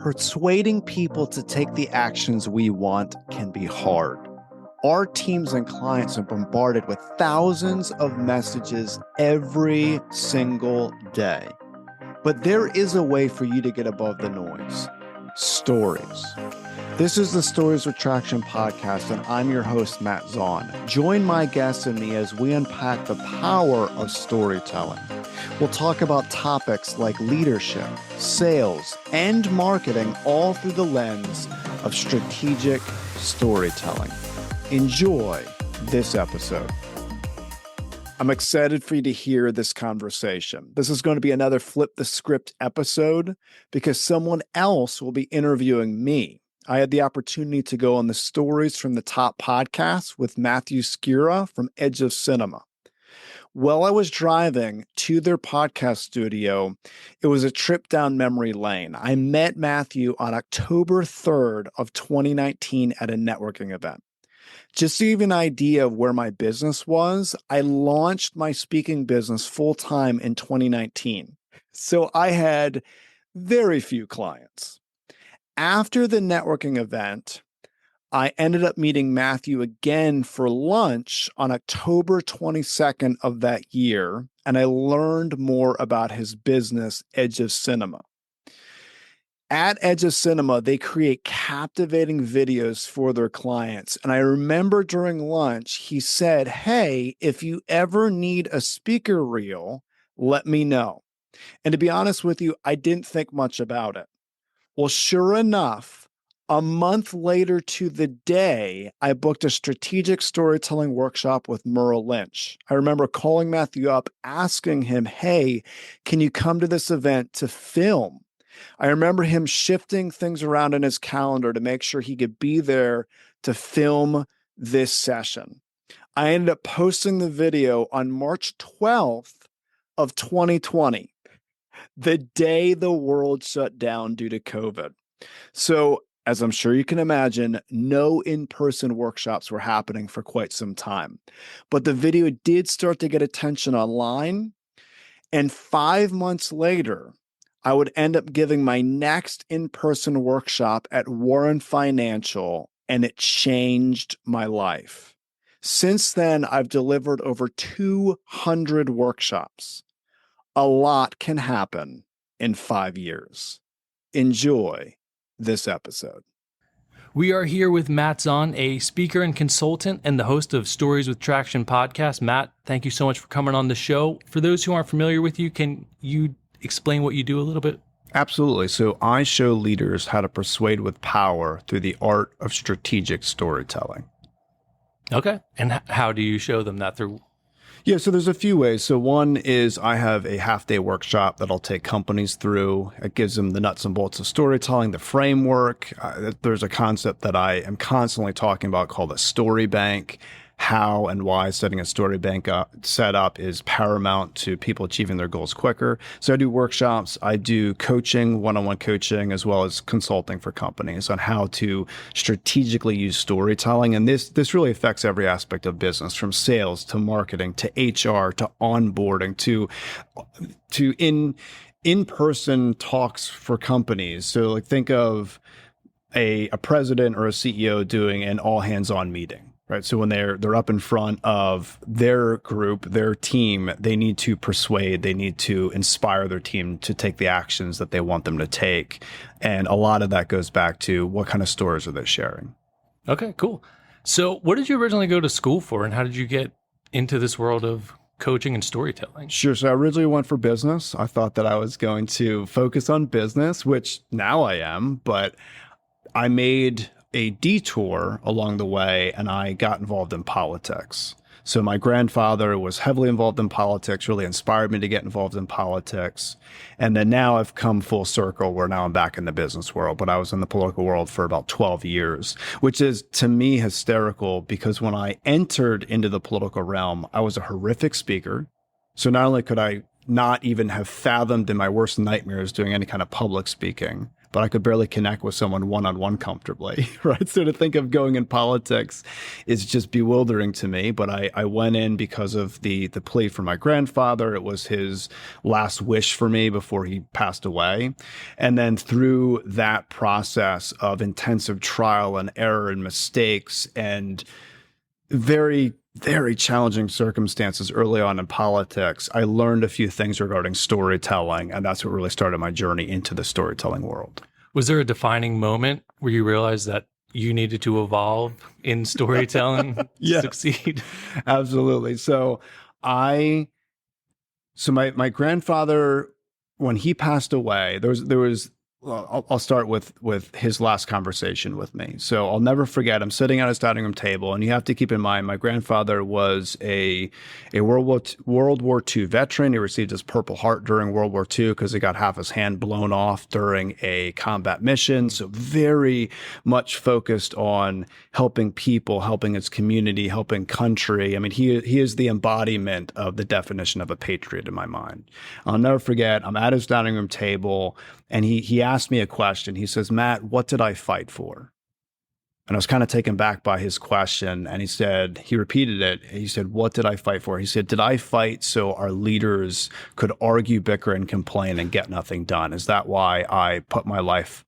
Persuading people to take the actions we want can be hard. Our teams and clients are bombarded with thousands of messages every single day. But there is a way for you to get above the noise. Stories. This is the Stories with Traction podcast, and I'm your host, Matt Zaun. Join my guests and me as we unpack the power of storytelling. We'll talk about topics like leadership, sales, and marketing, all through the lens of strategic storytelling. Enjoy this episode. I'm excited for you to hear this conversation. This is going to be another Flip the Script episode because someone else will be interviewing me. I had the opportunity to go on the Stories from the Top podcast with Matthew Scura from Edge of Cinema. While I was driving to their podcast studio, it was a trip down memory lane. I met Matthew on October 3rd of 2019 at a networking event. Just to give you an idea of where my business was, I launched my speaking business full-time in 2019. So I had very few clients. After the networking event, I ended up meeting Matthew again for lunch on October 22nd of that year, and I learned more about his business, Edge of Cinema. At Edge of Cinema, they create captivating videos for their clients. And I remember during lunch, he said, "Hey, if you ever need a speaker reel, let me know." And to be honest with you, I didn't think much about it. Well, sure enough, a month later to the day, I booked a strategic storytelling workshop with Merrill Lynch. I remember calling Matthew up, asking him, "Hey, can you come to this event to film?" I remember him shifting things around in his calendar to make sure he could be there to film this session. I ended up posting the video on March 12th of 2020. The day the world shut down due to COVID. So, as I'm sure you can imagine, no in-person workshops were happening for quite some time. But the video did start to get attention online. And 5 months later, I would end up giving my next in-person workshop at Warren Financial, and it changed my life. Since then, I've delivered over 200 workshops. A lot can happen in 5 years. Enjoy this episode. We are here with Matt Zaun, a speaker and consultant and the host of Stories with Traction podcast. Matt, thank you so much for coming on the show. For those who aren't familiar with you, can you explain what you do a little bit? Absolutely. So I show leaders how to persuade with power through the art of strategic storytelling. Okay. And how do you show them that through? Yeah, so there's a few ways. So one is I have a half-day workshop that I'll take companies through. It gives them the nuts and bolts of storytelling, the framework. There's a concept that I am constantly talking about called a story bank. How and why setting a story bank set up is paramount to people achieving their goals quicker. So I do workshops, I do coaching, one-on-one coaching, as well as consulting for companies on how to strategically use storytelling. And this really affects every aspect of business, from sales to marketing to HR to onboarding to in-person talks for companies. So like think of a president or a CEO doing an all hands-on meeting. Right. So when they're up in front of their group, their team, they need to persuade, they need to inspire their team to take the actions that they want them to take. And a lot of that goes back to what kind of stories are they sharing. Okay, cool. So what did you originally go to school for, and how did you get into this world of coaching and storytelling? Sure. So I originally went for business. I thought that I was going to focus on business, which now I am, but I made a detour along the way, and I got involved in politics. So my grandfather was heavily involved in politics, really inspired me to get involved in politics. And then now I've come full circle where now I'm back in the business world, but I was in the political world for about 12 years, which is to me hysterical because when I entered into the political realm, I was a horrific speaker. So not only could I not even have fathomed in my worst nightmares doing any kind of public speaking, but I could barely connect with someone one-on-one comfortably, right? So to think of going in politics is just bewildering to me. But I went in because of the plea from my grandfather. It was his last wish for me before he passed away. And then through that process of intensive trial and error and mistakes and very, very challenging circumstances early on in politics, I learned a few things regarding storytelling, and that's what really started my journey into the storytelling world. Was there a defining moment where you realized that you needed to evolve in storytelling to succeed? Absolutely. So my grandfather, when he passed away, there was well, I'll start with his last conversation with me. So I'll never forget. I'm sitting at his dining room table, and you have to keep in mind my grandfather was a World War II veteran. He received his Purple Heart during World War II because he got half his hand blown off during a combat mission. So very much focused on helping people, helping his community, helping country. I mean, he is the embodiment of the definition of a patriot in my mind. I'll never forget. I'm at his dining room table, and he asked me a question. He says, "Matt, what did I fight for?" And I was kind of taken back by his question. And he repeated it. He said, "What did I fight for?" He said, "Did I fight so our leaders could argue, bicker, and complain and get nothing done? Is that why I put my life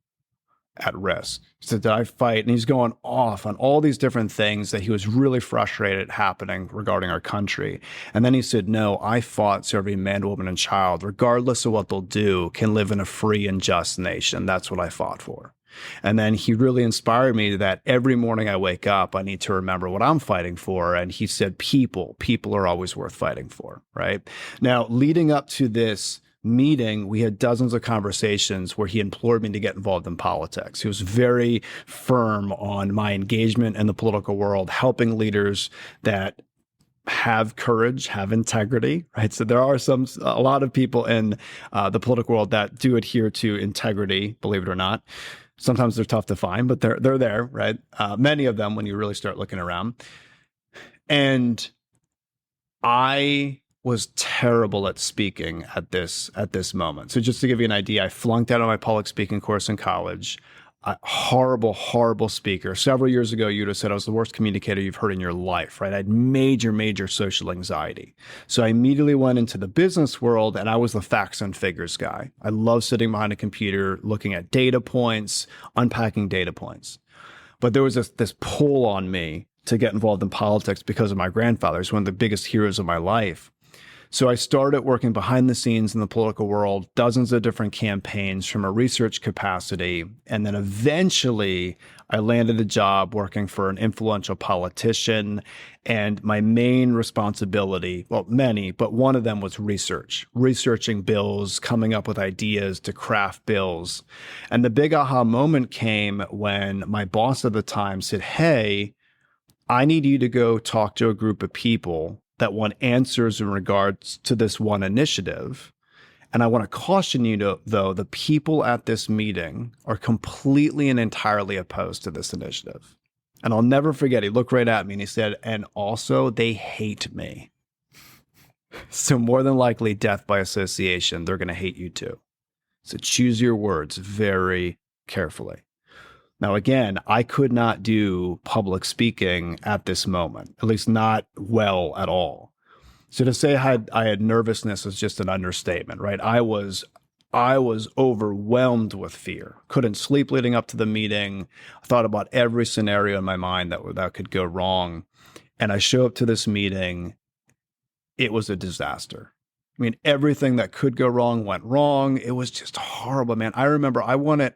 at risk?" He said, "Did I fight?" And he's going off on all these different things that he was really frustrated happening regarding our country. And then he said, "No, I fought so every man, woman, and child, regardless of what they'll do, can live in a free and just nation. That's what I fought for." And then he really inspired me that every morning I wake up, I need to remember what I'm fighting for. And he said, people are always worth fighting for, right? Now, leading up to this meeting, we had dozens of conversations where he implored me to get involved in politics. He was very firm on my engagement in the political world, helping leaders that have courage, have integrity, right? So there are a lot of people in the political world that do adhere to integrity, believe it or not. Sometimes they're tough to find, but they're there, right? Many of them when you really start looking around. And I was terrible at speaking at this moment. So just to give you an idea, I flunked out of my public speaking course in college. Horrible speaker. Several years ago, you'd have said I was the worst communicator you've heard in your life, right? I had major social anxiety. So I immediately went into the business world, and I was the facts and figures guy. I love sitting behind a computer, looking at data points, unpacking data points. But there was this pull on me to get involved in politics because of my grandfather. He's one of the biggest heroes of my life. So I started working behind the scenes in the political world, dozens of different campaigns from a research capacity. And then eventually I landed a job working for an influential politician. And my main responsibility, well, many, but one of them was researching bills, coming up with ideas to craft bills. And the big aha moment came when my boss at the time said, "Hey, I need you to go talk to a group of people that want answers in regards to this one initiative. And I want to caution you, though, the people at this meeting are completely and entirely opposed to this initiative." And I'll never forget, he looked right at me and he said, "And also they hate me. So more than likely death by association, they're going to hate you too. So choose your words very carefully." Now, again, I could not do public speaking at this moment, at least not well at all. So to say I had nervousness is just an understatement, right? I was overwhelmed with fear. Couldn't sleep leading up to the meeting. I thought about every scenario in my mind that could go wrong. And I show up to this meeting. It was a disaster. I mean, everything that could go wrong went wrong. It was just horrible, man. I remember I wanted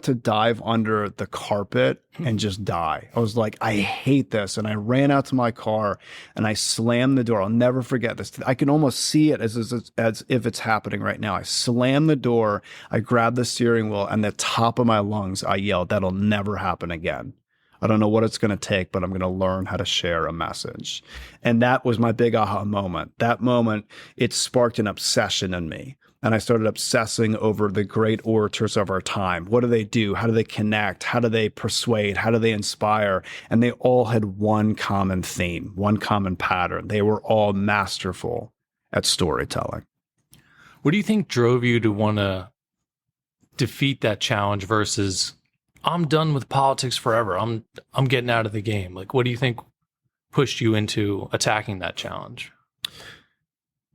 to dive under the carpet and just die. I was like, I hate this. And I ran out to my car and I slammed the door. I'll never forget this. I can almost see it as if it's happening right now. I slammed the door. I grabbed the steering wheel, and the top of my lungs, I yelled, "That'll never happen again. I don't know what it's going to take, but I'm going to learn how to share a message." And that was my big aha moment. That moment, it sparked an obsession in me. And I started obsessing over the great orators of our time. What do they do? How do they connect? How do they persuade? How do they inspire? And they all had one common theme, one common pattern. They were all masterful at storytelling. What do you think drove you to want to defeat that challenge versus I'm done with politics forever. I'm getting out of the game. Like, what do you think pushed you into attacking that challenge?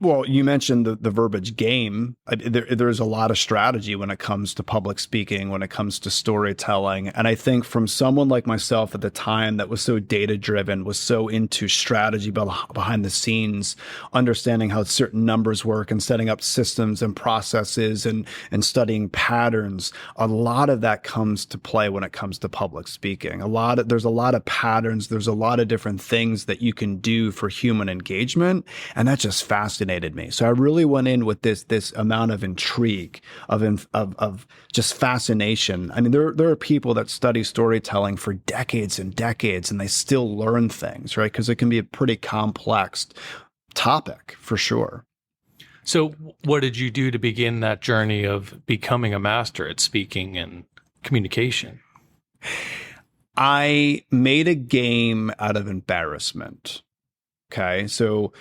Well, you mentioned the verbiage game. There's a lot of strategy when it comes to public speaking, when it comes to storytelling. And I think from someone like myself at the time that was so data driven, was so into strategy behind the scenes, understanding how certain numbers work and setting up systems and processes and studying patterns, a lot of that comes to play when it comes to public speaking. There's a lot of patterns. There's a lot of different things that you can do for human engagement. And that just fascinated me. So I really went in with this amount of intrigue, of just fascination. I mean, there are people that study storytelling for decades and decades, and they still learn things, right? Because it can be a pretty complex topic for sure. So what did you do to begin that journey of becoming a master at speaking and communication? I made a game out of embarrassment. Okay. So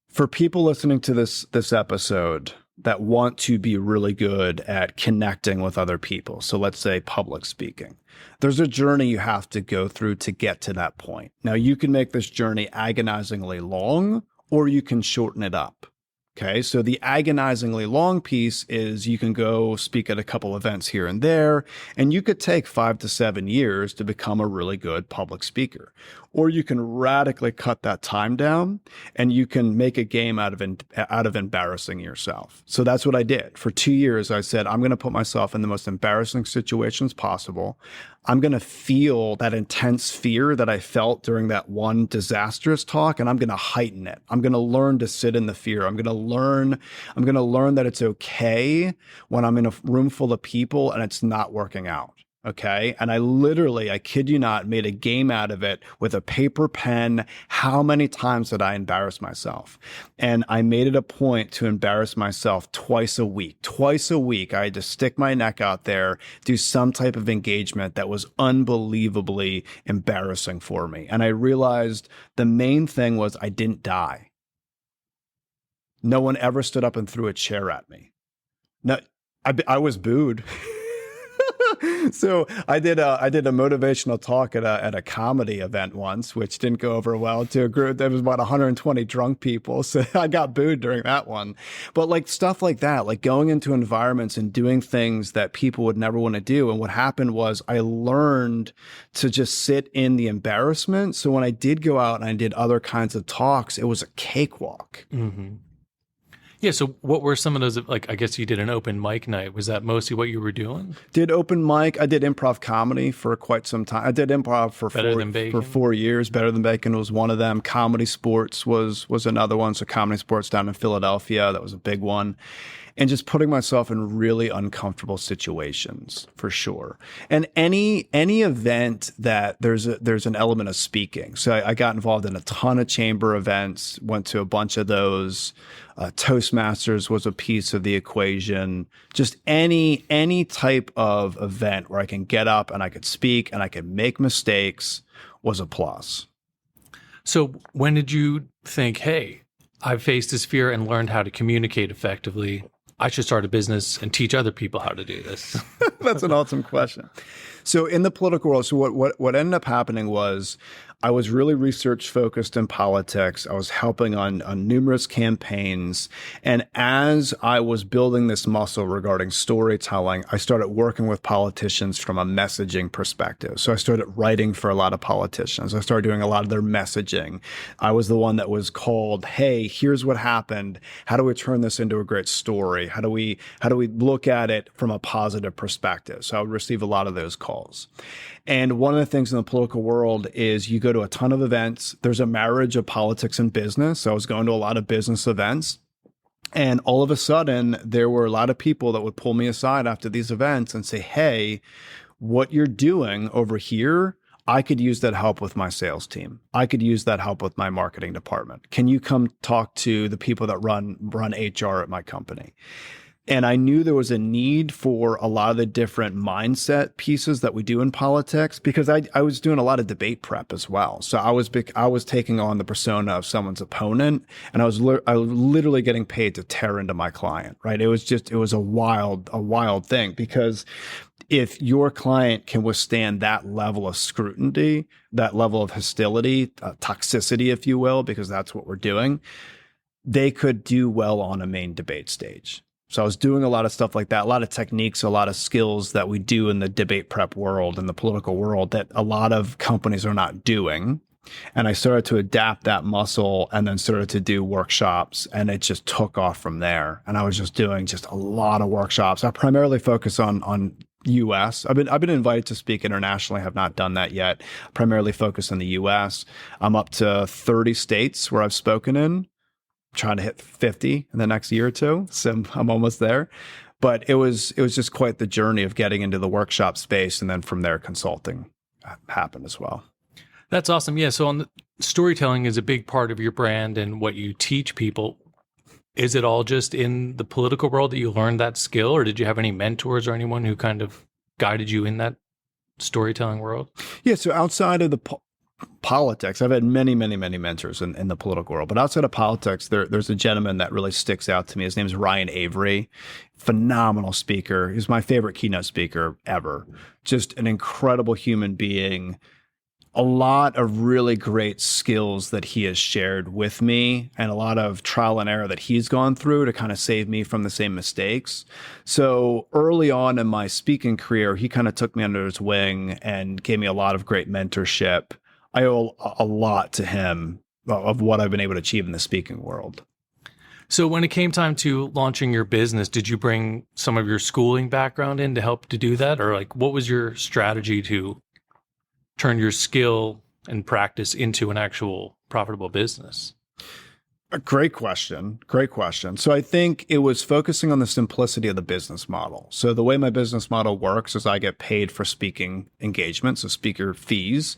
for people listening to this episode that want to be really good at connecting with other people, so let's say public speaking, there's a journey you have to go through to get to that point. Now, you can make this journey agonizingly long, or you can shorten it up. Okay, so the agonizingly long piece is you can go speak at a couple events here and there, and you could take 5 to 7 years to become a really good public speaker. Or you can radically cut that time down, and you can make a game out of embarrassing yourself. So that's what I did. For 2 years, I said, I'm going to put myself in the most embarrassing situations possible. I'm going to feel that intense fear that I felt during that one disastrous talk, and I'm going to heighten it. I'm going to learn to sit in the fear. I'm going to learn that it's okay when I'm in a room full of people and it's not working out. Okay. And I kid you not, made a game out of it with a paper pen. How many times did I embarrass myself? And I made it a point to embarrass myself twice a week. Twice a week, I had to stick my neck out there, do some type of engagement that was unbelievably embarrassing for me. And I realized the main thing was I didn't die. No one ever stood up and threw a chair at me. No, I was booed. So I did a motivational talk at a comedy event once, which didn't go over well to a group. There was about 120 drunk people. So I got booed during that one. But like stuff like that, like going into environments and doing things that people would never want to do. And what happened was I learned to just sit in the embarrassment. So when I did go out and I did other kinds of talks, it was a cakewalk. Mm-hmm. Yeah. So what were some of those, like, I guess you did an open mic night. Was that mostly what you were doing? Did open mic. I did improv comedy for quite some time. I did improv for 4 years. Better Than Bacon was one of them. Comedy Sports was another one. So Comedy Sports down in Philadelphia, that was a big one. And just putting myself in really uncomfortable situations for sure. And any event that there's an element of speaking. So I got involved in a ton of chamber events, went to a bunch of those. Toastmasters was a piece of the equation. Just any type of event where I can get up and I could speak and I could make mistakes was a plus. So when did you think, hey, I've faced this fear and learned how to communicate effectively, I should start a business and teach other people how to do this? That's an awesome question. So in the political world, so what ended up happening was I was really research focused in politics. I was helping on numerous campaigns. And as I was building this muscle regarding storytelling, I started working with politicians from a messaging perspective. So I started writing for a lot of politicians. I started doing a lot of their messaging. I was the one that was called, hey, here's what happened. How do we turn this into a great story? How do we look at it from a positive perspective? So I would receive a lot of those calls. And one of the things in the political world is you go to a ton of events. There's a marriage of politics and business. So I was going to a lot of business events. And all of a sudden, there were a lot of people that would pull me aside after these events and say, hey, what you're doing over here, I could use that help with my sales team. I could use that help with my marketing department. Can you come talk to the people that run HR at my company? And I knew there was a need for a lot of the different mindset pieces that we do in politics, because I was doing a lot of debate prep as well. So I was taking on the persona of someone's opponent, and I was literally getting paid to tear into my client, right? It was a wild thing, because if your client can withstand that level of scrutiny, that level of hostility, toxicity, if you will, because that's what we're doing, they could do well on a main debate stage. So I was doing a lot of stuff like that, a lot of techniques, a lot of skills that we do in the debate prep world and the political world that a lot of companies are not doing. And I started to adapt that muscle and then started to do workshops, and it just took off from there. And I was just doing just a lot of workshops. I primarily focus on US. I've been invited to speak internationally. I have not done that yet. Primarily focused on the US. I'm up to 30 states where I've spoken in, trying to hit 50 in the next year or two. So I'm almost there. But it was just quite the journey of getting into the workshop space, and then from there consulting happened as well. That's awesome. Yeah. So storytelling is a big part of your brand and what you teach people. Is it all just in the political world that you learned that skill, or did you have any mentors or anyone who kind of guided you in that storytelling world? Yeah. So outside of the politics, I've had many mentors in the political world, but outside of politics, there's a gentleman that really sticks out to me. His name is Ryan Avery, phenomenal speaker. He's my favorite keynote speaker ever. Just an incredible human being. A lot of really great skills that he has shared with me, and a lot of trial and error that he's gone through to kind of save me from the same mistakes. So early on in my speaking career, he kind of took me under his wing and gave me a lot of great mentorship. I owe a lot to him of what I've been able to achieve in the speaking world. So when it came time to launching your business, did you bring some of your schooling background in to help to do that? Or like, what was your strategy to turn your skill and practice into an actual profitable business? A great question. Great question. So I think it was focusing on the simplicity of the business model. So the way my business model works is I get paid for speaking engagements, so speaker fees.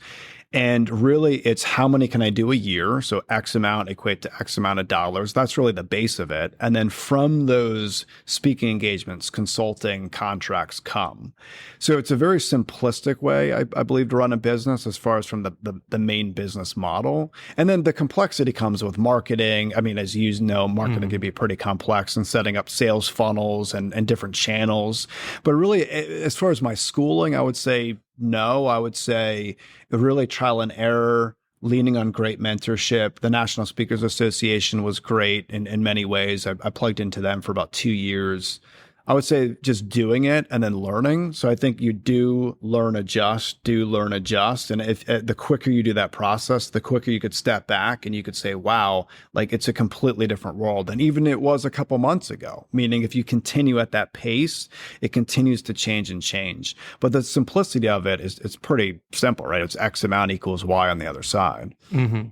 And really, it's how many can I do a year? So X amount equate to X amount of dollars. That's really the base of it. And then from those speaking engagements, consulting contracts come. So it's a very simplistic way, I believe, to run a business as far as from the main business model. And then the complexity comes with marketing. I mean, as you know, marketing can be pretty complex, and setting up sales funnels and different channels. But really, as far as my schooling, I would say no. I would say really trial and error, leaning on great mentorship. The National Speakers Association was great in many ways. I plugged into them for about 2 years. I would say just doing it and then learning. So I think you do learn, adjust. And if the quicker you do that process, the quicker you could step back and you could say, wow, like it's a completely different world than even it was a couple months ago. Meaning if you continue at that pace, it continues to change. But the simplicity of it is it's pretty simple, right? It's X amount equals Y on the other side. Mm-hmm.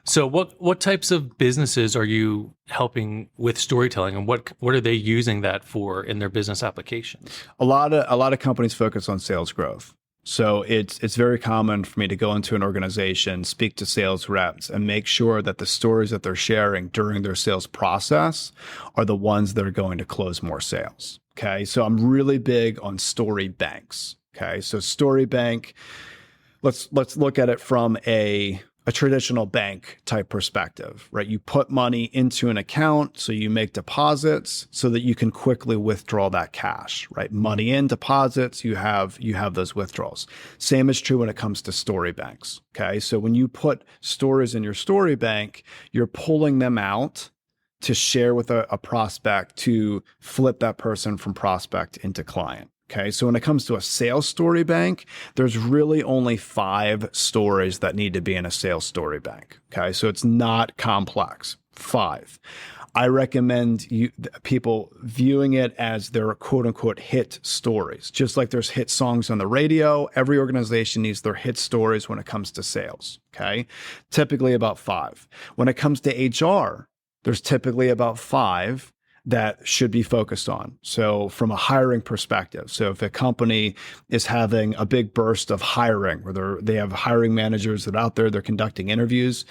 So what types of businesses are you helping with storytelling, and what are they using that for in their business applications? A lot of companies focus on sales growth. So it's very common for me to go into an organization, speak to sales reps, and make sure that the stories that they're sharing during their sales process are the ones that are going to close more sales. Okay. So I'm really big on story banks. Okay. So story bank, let's look at it from a traditional bank type perspective, right? You put money into an account, so you make deposits so that you can quickly withdraw that cash, right? Money in, deposits, you have those withdrawals. Same is true when it comes to story banks, okay? So when you put stories in your story bank, you're pulling them out to share with a prospect to flip that person from prospect into client. Okay, so when it comes to a sales story bank, there's really only 5 stories that need to be in a sales story bank. Okay, so it's not complex. 5. I recommend people viewing it as their quote unquote hit stories. Just like there's hit songs on the radio, every organization needs their hit stories when it comes to sales. Okay, typically about 5. When it comes to HR, there's typically about 5 that should be focused on. So from a hiring perspective, so if a company is having a big burst of hiring, where they have hiring managers that are out there, they're conducting interviews,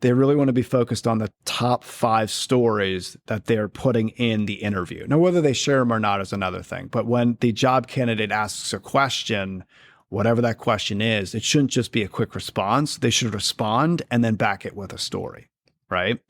They really want to be focused on the top 5 stories that they're putting in the interview. Now, whether they share them or not is another thing. But when the job candidate asks a question, whatever that question is, it shouldn't just be a quick response. They should respond and then back it with a story, right?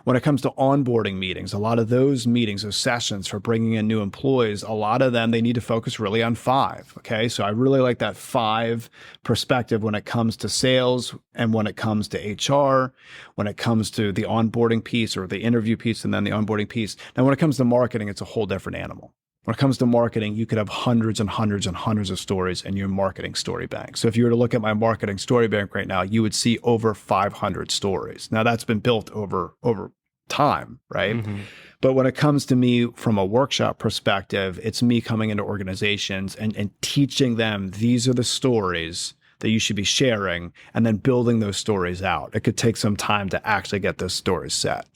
When it comes to onboarding meetings, a lot of those meetings, those sessions for bringing in new employees, a lot of them, they need to focus really on 5. Okay. So I really like that 5 perspective when it comes to sales and when it comes to HR, when it comes to the onboarding piece or the interview piece and then the onboarding piece. Now, when it comes to marketing, it's a whole different animal. When it comes to marketing, you could have hundreds and hundreds and hundreds of stories in your marketing story bank. So if you were to look at my marketing story bank right now, you would see over 500 stories. Now that's been built over time, right? Mm-hmm. But when it comes to me from a workshop perspective, it's me coming into organizations and teaching them these are the stories that you should be sharing and then building those stories out. It could take some time to actually get those stories set.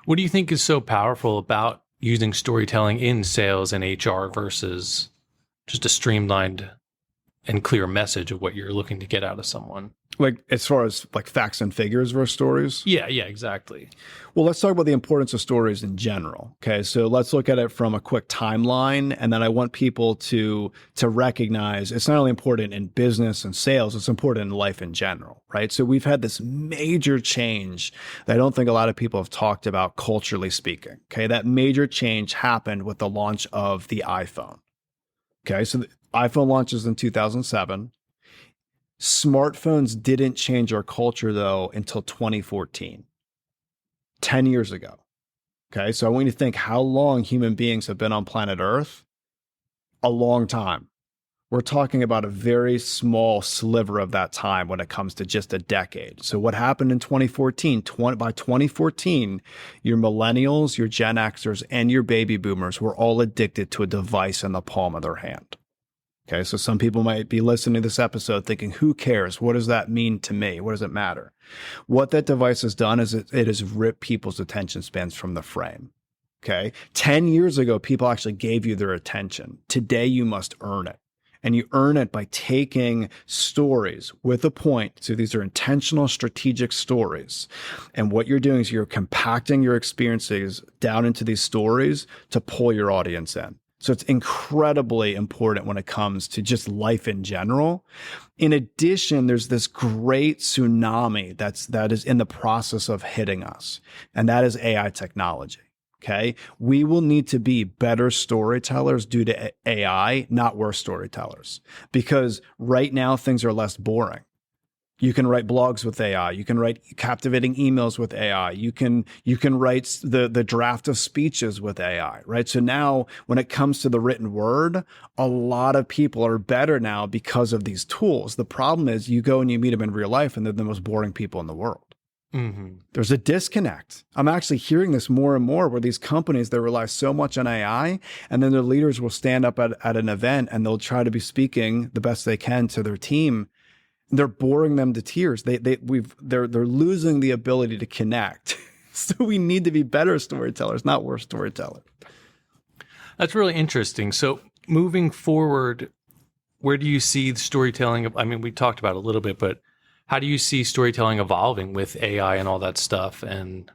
What do you think is so powerful about using storytelling in sales and HR versus just a streamlined and clear message of what you're looking to get out of someone? Like as far as like facts and figures versus stories? Yeah, exactly. Well, let's talk about the importance of stories in general. Okay, so let's look at it from a quick timeline. And then I want people to recognize it's not only important in business and sales, it's important in life in general, right? So we've had this major change that I don't think a lot of people have talked about culturally speaking. Okay, that major change happened with the launch of the iPhone. Okay, so the iPhone launches in 2007. Smartphones didn't change our culture, though, until 2014, 10 years ago. Okay, so I want you to think how long human beings have been on planet Earth. A long time. We're talking about a very small sliver of that time when it comes to just a decade. So what happened in 2014? By 2014, your millennials, your Gen Xers, and your baby boomers were all addicted to a device in the palm of their hand. Okay, so some people might be listening to this episode thinking, who cares? What does that mean to me? What does it matter? What that device has done is it has ripped people's attention spans from the frame. Okay, 10 years ago, people actually gave you their attention. Today, you must earn it. And you earn it by taking stories with a point. So these are intentional, strategic stories. And what you're doing is you're compacting your experiences down into these stories to pull your audience in. So it's incredibly important when it comes to just life in general. In addition, there's this great tsunami that is in the process of hitting us, and that is AI technology. Okay, we will need to be better storytellers due to AI, not worse storytellers, because right now things are less boring. You can write blogs with AI. You can write captivating emails with AI. You can write the draft of speeches with AI, right? So now when it comes to the written word, a lot of people are better now because of these tools. The problem is you go and you meet them in real life and they're the most boring people in the world. Mm-hmm. There's a disconnect. I'm actually hearing this more and more where these companies, they rely so much on AI and then their leaders will stand up at an event and they'll try to be speaking the best they can to their team. They're boring them to tears. They're losing the ability to connect. So we need to be better storytellers, not worse storytellers. That's really interesting. So moving forward, where do you see the storytelling? I mean, we talked about it a little bit, but how do you see storytelling evolving with AI and all that stuff? And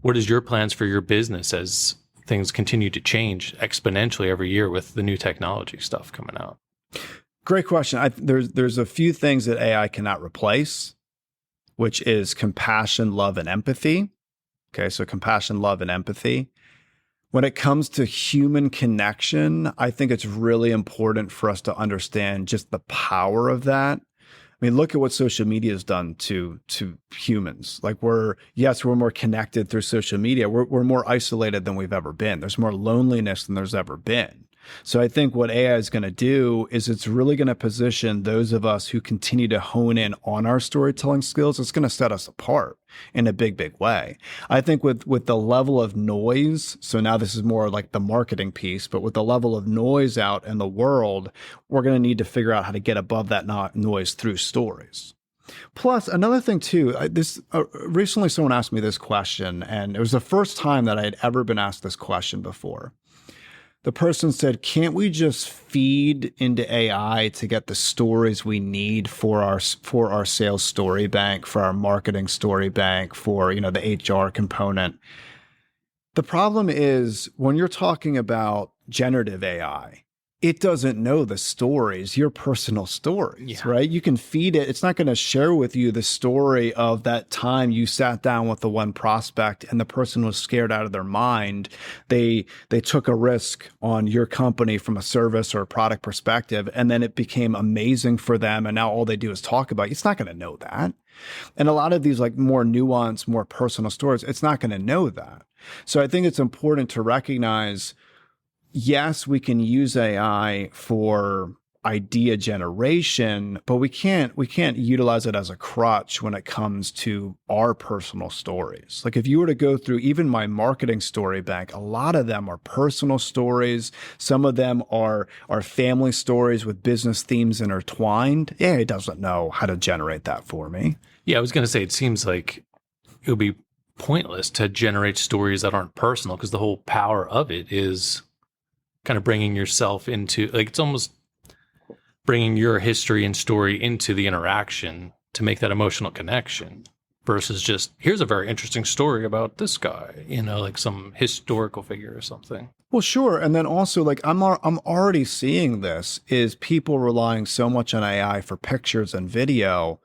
what is your plans for your business as things continue to change exponentially every year with the new technology stuff coming out? Great question. There's a few things that AI cannot replace, which is compassion, love, and empathy. Okay, so compassion, love, and empathy. When it comes to human connection, I think it's really important for us to understand just the power of that. I mean, look at what social media has done to humans. Like we're more connected through social media. We're more isolated than we've ever been. There's more loneliness than there's ever been. So I think what AI is going to do is it's really going to position those of us who continue to hone in on our storytelling skills. It's going to set us apart in a big, big way. I think with the level of noise, so now this is more like the marketing piece, but with the level of noise out in the world, we're going to need to figure out how to get above that noise through stories. Plus, another thing too, recently someone asked me this question, and it was the first time that I had ever been asked this question before. The person said, can't we just feed into AI to get the stories we need for our sales story bank, for our marketing story bank, for, the HR component? The problem is when you're talking about generative AI, it doesn't know the stories, your personal stories, right? You can feed it. It's not going to share with you the story of that time you sat down with the one prospect and the person was scared out of their mind. They took a risk on your company from a service or a product perspective, and then it became amazing for them. And now all they do is talk about it. It's not going to know that. And a lot of these like more nuanced, more personal stories, it's not going to know that. So I think it's important to recognize, yes, we can use AI for idea generation, but we can't utilize it as a crutch when it comes to our personal stories. Like if you were to go through even my marketing story bank, a lot of them are personal stories. Some of them are family stories with business themes intertwined. Yeah, it doesn't know how to generate that for me. Yeah, I was going to say, it seems like it would be pointless to generate stories that aren't personal, because the whole power of it is kind of bringing yourself into, like, it's almost bringing your history and story into the interaction to make that emotional connection versus just, here's a very interesting story about this guy, like some historical figure or something. Well, sure. And then also, like, I'm already seeing this is people relying so much on AI for pictures and video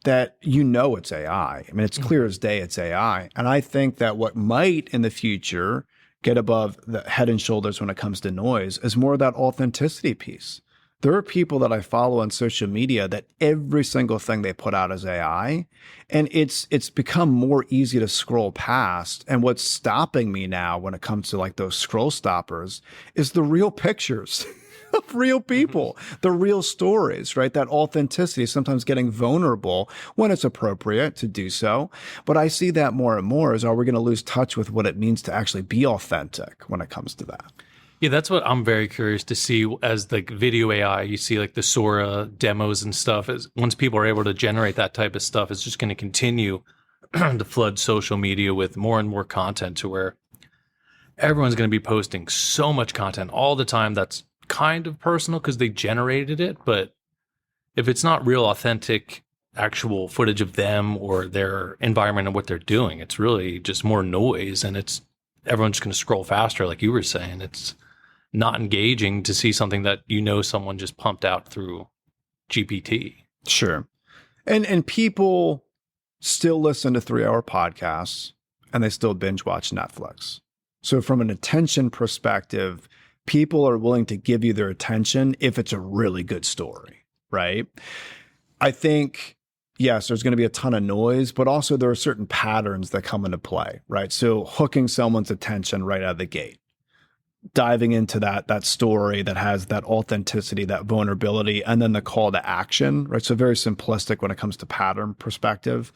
that it's AI. I mean, it's clear as day it's AI. And I think that what might in the future get above the head and shoulders when it comes to noise is more of that authenticity piece. There are people that I follow on social media that every single thing they put out is AI, and it's become more easy to scroll past. And what's stopping me now when it comes to like those scroll stoppers is the real pictures of real people, the real stories, right? That authenticity, sometimes getting vulnerable when it's appropriate to do so. But I see that more and more is, are we going to lose touch with what it means to actually be authentic when it comes to that? Yeah, that's what I'm very curious to see as like video AI. You see like the Sora demos and stuff. Is once people are able to generate that type of stuff, it's just going to continue to flood social media with more and more content to where everyone's going to be posting so much content all the time that's kind of personal because they generated it. But if it's not real, authentic, actual footage of them or their environment and what they're doing, it's really just more noise, and everyone's just going to scroll faster, like you were saying. It's not engaging to see something that someone just pumped out through GPT. Sure. And people still listen to 3-hour podcasts and they still binge watch Netflix. So from an attention perspective, people are willing to give you their attention if it's a really good story, right? I think, yes, there's going to be a ton of noise, but also there are certain patterns that come into play, right? So hooking someone's attention right out of the gate, diving into that story that has that authenticity, that vulnerability, and then the call to action, right? So very simplistic when it comes to pattern perspective.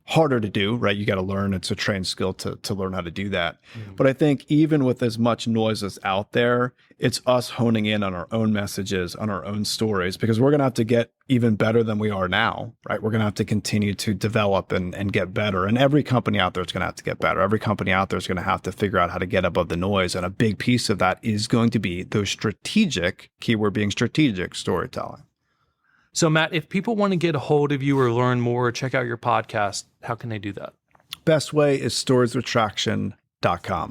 Harder to do, right? You got to learn. It's a trained skill to learn how to do that. But I think even with as much noise as out there, it's us honing in on our own messages, on our own stories, because we're going to have to get even better than we are now, right? We're going to have to continue to develop and get better. And every company out there is going to have to get better. Every company out there is going to have to figure out how to get above the noise. And a big piece of that is going to be those strategic, keyword being strategic, storytelling. So, Matt, if people want to get a hold of you or learn more or check out your podcast, how can they do that? Best way is storieswithtraction.com.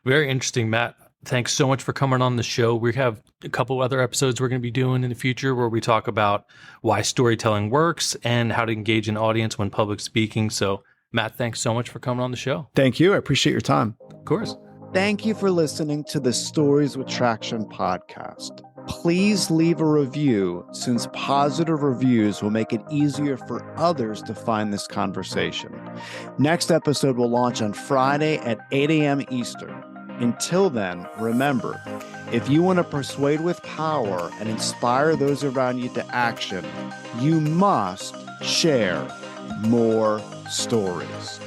Very interesting, Matt. Thanks so much for coming on the show. We have a couple other episodes we're going to be doing in the future where we talk about why storytelling works and how to engage an audience when public speaking. So, Matt, thanks so much for coming on the show. Thank you. I appreciate your time. Of course. Thank you for listening to the Stories with Traction podcast. Please leave a review, since positive reviews will make it easier for others to find this conversation. Next episode will launch on Friday at 8 a.m. Eastern. Until then, remember, if you want to persuade with power and inspire those around you to action, you must share more stories.